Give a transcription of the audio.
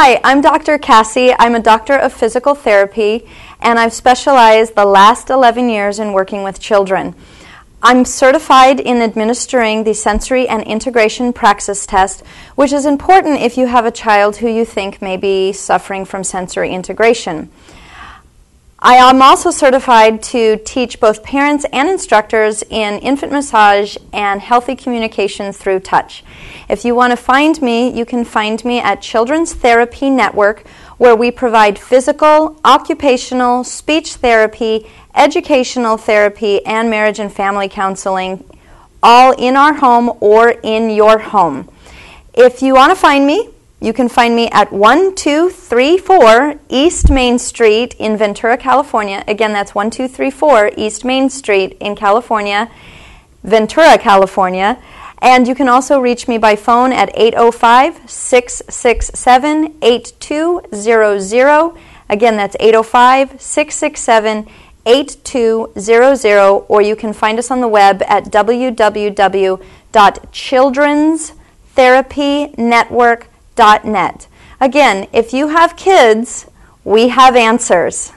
Hi, I'm Dr. Cassie. I'm a doctor of physical therapy, and I've specialized the last 11 years in working with children. I'm certified in administering the sensory and integration praxis test, which is important if you have a child who you think may be suffering from sensory integration. I am also certified to teach both parents and instructors in infant massage and healthy communication through touch. If you want to find me, you can find me at Children's Therapy Network, where we provide physical, occupational, speech therapy, educational therapy, and marriage and family counseling, all in our home or in your home. If you want to find me, you can find me at 1234 East Main Street in Ventura, California. Again, that's 1234 East Main Street in California, Ventura, California. And you can also reach me by phone at 805-667-8200. Again, that's 805-667-8200. Or you can find us on the web at www.childrenstherapynetwork.net. Again, if you have kids, we have answers.